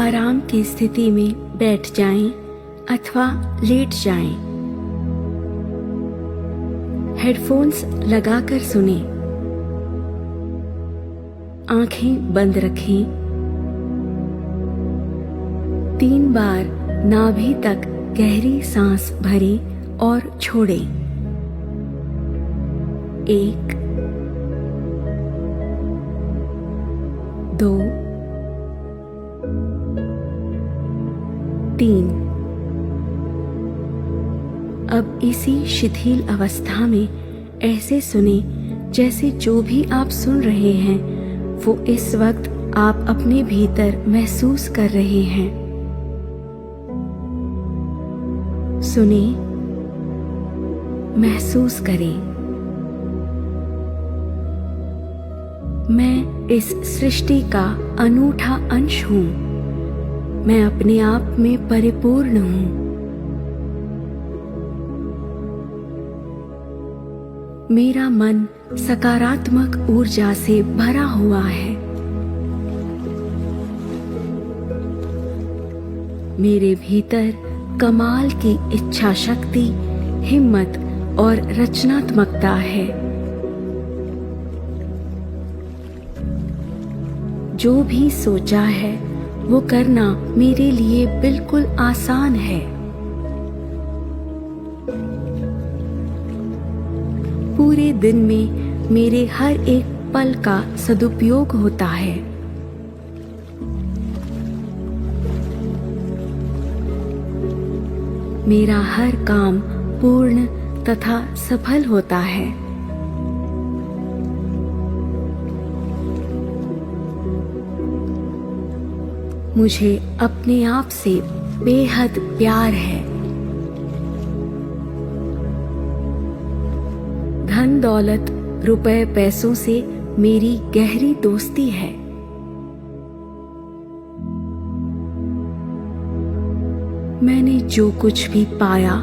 आराम की स्थिति में बैठ जाएं अथवा लेट जाएं। हेडफोन्स लगाकर सुनें। आंखें बंद रखें। 3 बार नाभि तक गहरी सांस भरें और छोड़ें। 1 2 3। अब इसी शिथिल अवस्था में ऐसे सुने जैसे जो भी आप सुन रहे हैं वो इस वक्त आप अपने भीतर महसूस कर रहे हैं। सुने, महसूस करें। मैं इस सृष्टि का अनूठा अंश हूं। मैं अपने आप में परिपूर्ण हूं। मेरा मन सकारात्मक ऊर्जा से भरा हुआ है। मेरे भीतर कमाल की इच्छा शक्ति, हिम्मत और रचनात्मकता है। जो भी सोचा है वो करना मेरे लिए बिल्कुल आसान है। पूरे दिन में मेरे हर एक पल का सदुपयोग होता है। मेरा हर काम पूर्ण तथा सफल होता है। मुझे अपने आप से बेहद प्यार है। धन दौलत, रुपए पैसों से मेरी गहरी दोस्ती है। मैंने जो कुछ भी पाया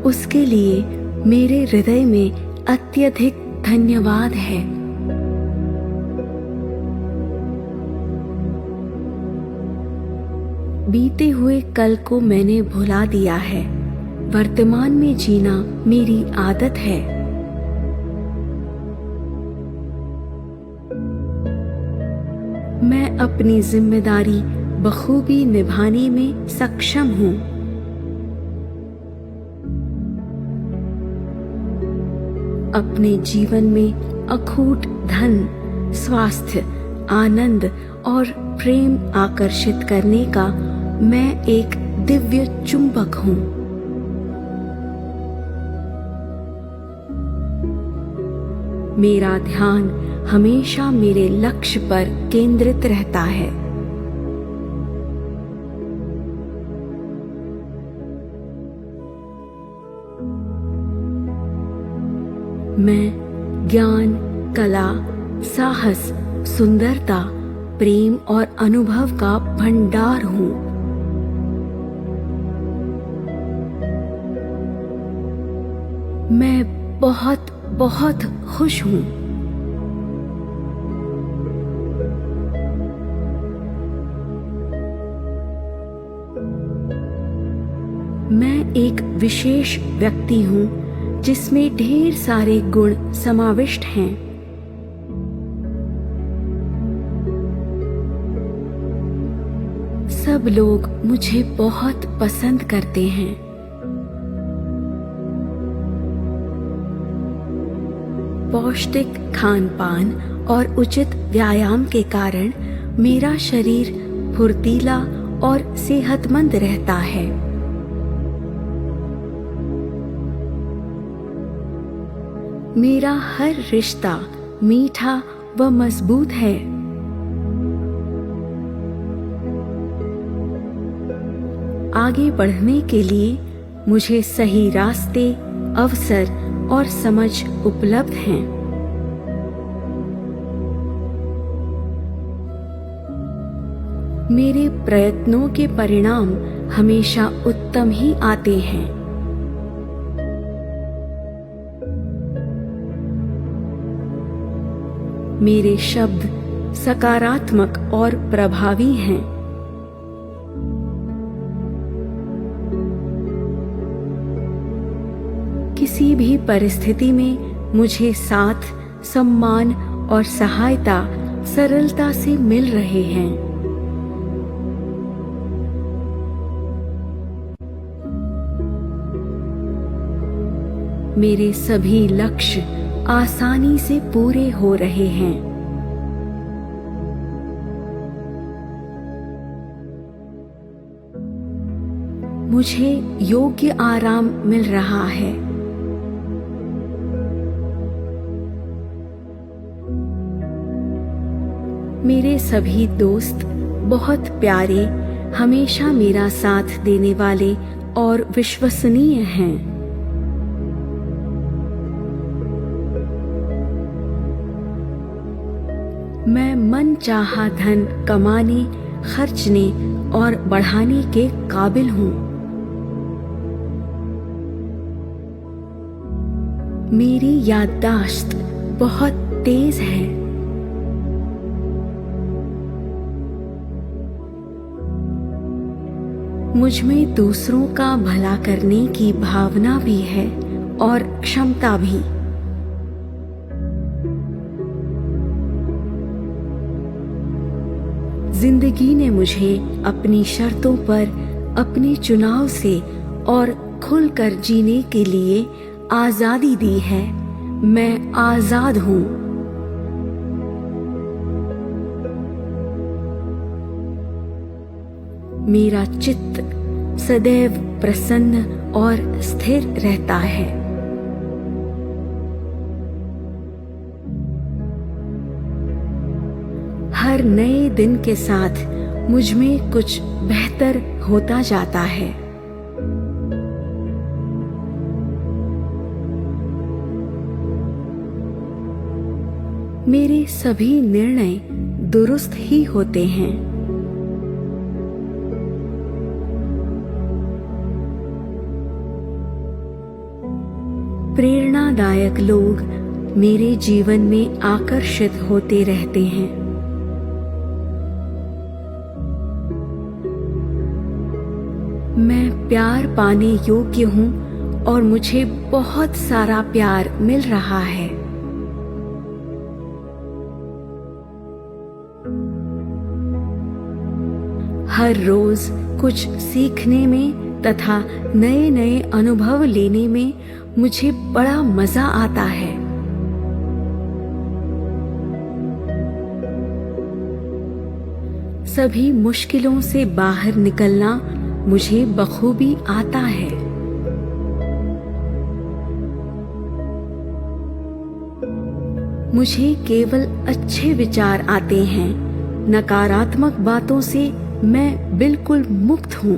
उसके लिए मेरे हृदय में अत्यधिक धन्यवाद है। बीते हुए कल को मैंने भुला दिया है। वर्तमान में जीना मेरी आदत है। मैं अपनी जिम्मेदारी बखूबी निभाने में सक्षम हूँ। अपने जीवन में अखूट धन, स्वास्थ्य, आनंद और प्रेम आकर्षित करने का मैं एक दिव्य चुंबक हूँ। मेरा ध्यान हमेशा मेरे लक्ष्य पर केंद्रित रहता है। मैं ज्ञान, कला, साहस, सुंदरता, प्रेम और अनुभव का भंडार हूँ। मैं बहुत बहुत खुश हूँ। मैं एक विशेष व्यक्ति हूँ जिसमें ढेर सारे गुण समाविष्ट हैं। सब लोग मुझे बहुत पसंद करते हैं। पौष्टिक खान पान और उचित व्यायाम के कारण मेरा शरीर फुर्तीला और सेहतमंद रहता है। मेरा हर रिश्ता मीठा व मजबूत है। आगे बढ़ने के लिए मुझे सही रास्ते, अवसर और समझ उपलब्ध हैं। मेरे प्रयत्नों के परिणाम हमेशा उत्तम ही आते हैं। मेरे शब्द सकारात्मक और प्रभावी हैं। किसी भी परिस्थिति में मुझे साथ, सम्मान और सहायता सरलता से मिल रहे हैं। मेरे सभी लक्ष्य आसानी से पूरे हो रहे हैं। मुझे योग्य आराम मिल रहा है। मेरे सभी दोस्त बहुत प्यारे, हमेशा मेरा साथ देने वाले और विश्वसनीय हैं। मैं मनचाहा धन कमाने, खर्चने और बढ़ाने के काबिल हूँ। मेरी याददाश्त बहुत तेज है। मुझ में दूसरों का भला करने की भावना भी है और क्षमता भी। जिंदगी ने मुझे अपनी शर्तों पर अपने चुनाव से और खुलकर जीने के लिए आजादी दी है। मैं आजाद हूँ। मेरा चित्त सदैव प्रसन्न और स्थिर रहता है। हर नए दिन के साथ मुझ में कुछ बेहतर होता जाता है। मेरे सभी निर्णय दुरुस्त ही होते हैं। प्रेरणादायक लोग मेरे जीवन में आकर्षित होते रहते हैं। मैं प्यार पाने योग्य हूँ और मुझे बहुत सारा प्यार मिल रहा है। हर रोज कुछ सीखने में तथा नए नए अनुभव लेने में मुझे बड़ा मजा आता है। सभी मुश्किलों से बाहर निकलना मुझे बखूबी आता है। मुझे केवल अच्छे विचार आते हैं। नकारात्मक बातों से मैं बिल्कुल मुक्त हूँ।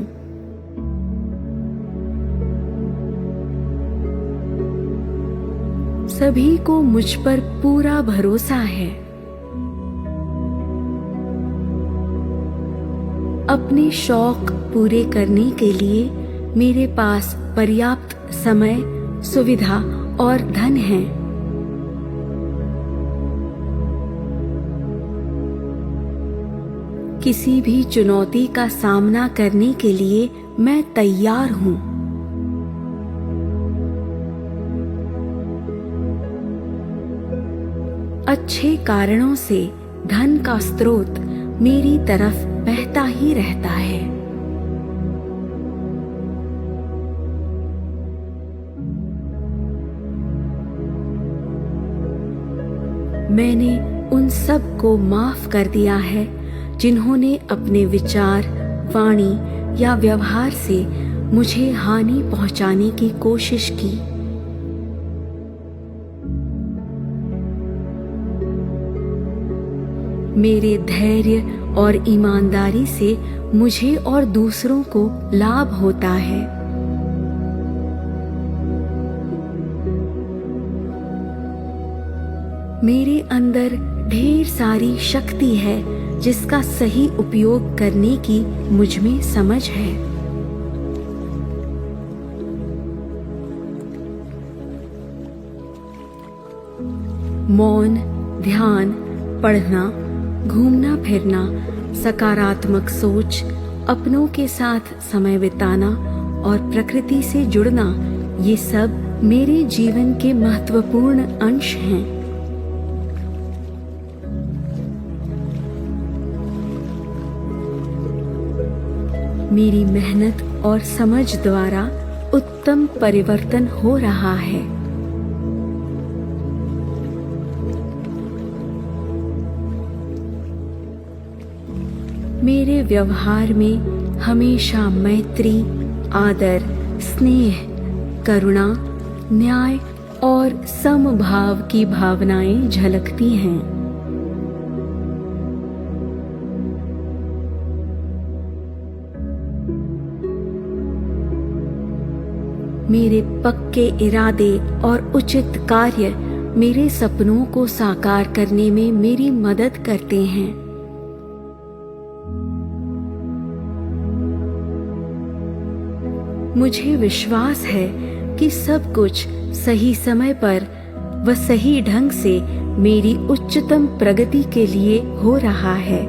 सभी को मुझ पर पूरा भरोसा है। अपने शौक पूरे करने के लिए मेरे पास पर्याप्त समय, सुविधा और धन है। किसी भी चुनौती का सामना करने के लिए मैं तैयार हूँ। अच्छे कारणों से धन का स्रोत मेरी तरफ बहता ही रहता है। मैंने उन सब को माफ कर दिया है जिन्होंने अपने विचार, वाणी या व्यवहार से मुझे हानि पहुंचाने की कोशिश की। मेरे धैर्य और ईमानदारी से मुझे और दूसरों को लाभ होता है। मेरे अंदर ढेर सारी शक्ति है जिसका सही उपयोग करने की मुझ में समझ है। मौन, ध्यान, पढ़ना, घूमना फिरना, सकारात्मक सोच, अपनों के साथ समय बिताना और प्रकृति से जुड़ना, ये सब मेरे जीवन के महत्वपूर्ण अंश हैं। मेरी मेहनत और समझ द्वारा उत्तम परिवर्तन हो रहा है। मेरे व्यवहार में हमेशा मैत्री, आदर, स्नेह, करुणा, न्याय और समभाव की भावनाएं झलकती हैं। मेरे पक्के इरादे और उचित कार्य मेरे सपनों को साकार करने में मेरी मदद करते हैं। मुझे विश्वास है कि सब कुछ सही समय पर व सही ढंग से मेरी उच्चतम प्रगति के लिए हो रहा है।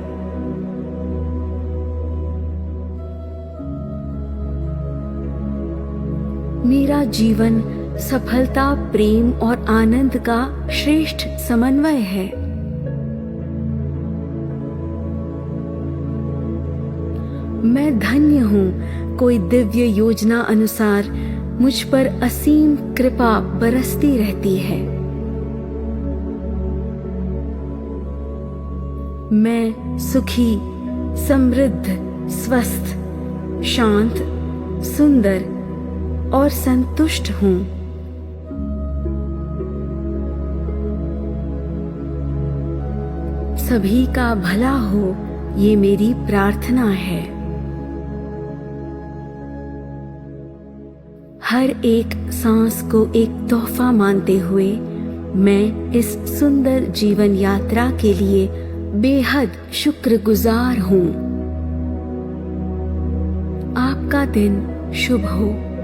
मेरा जीवन सफलता, प्रेम और आनंद का श्रेष्ठ समन्वय है। मैं धन्य हूँ, कोई दिव्य योजना अनुसार मुझ पर असीम कृपा बरसती रहती है। मैं सुखी, समृद्ध, स्वस्थ, शांत, सुंदर और संतुष्ट हूँ। सभी का भला हो, ये मेरी प्रार्थना है। हर एक सांस को एक तोहफा मानते हुए मैं इस सुंदर जीवन यात्रा के लिए बेहद शुक्रगुजार हूँ। आपका दिन शुभ हो।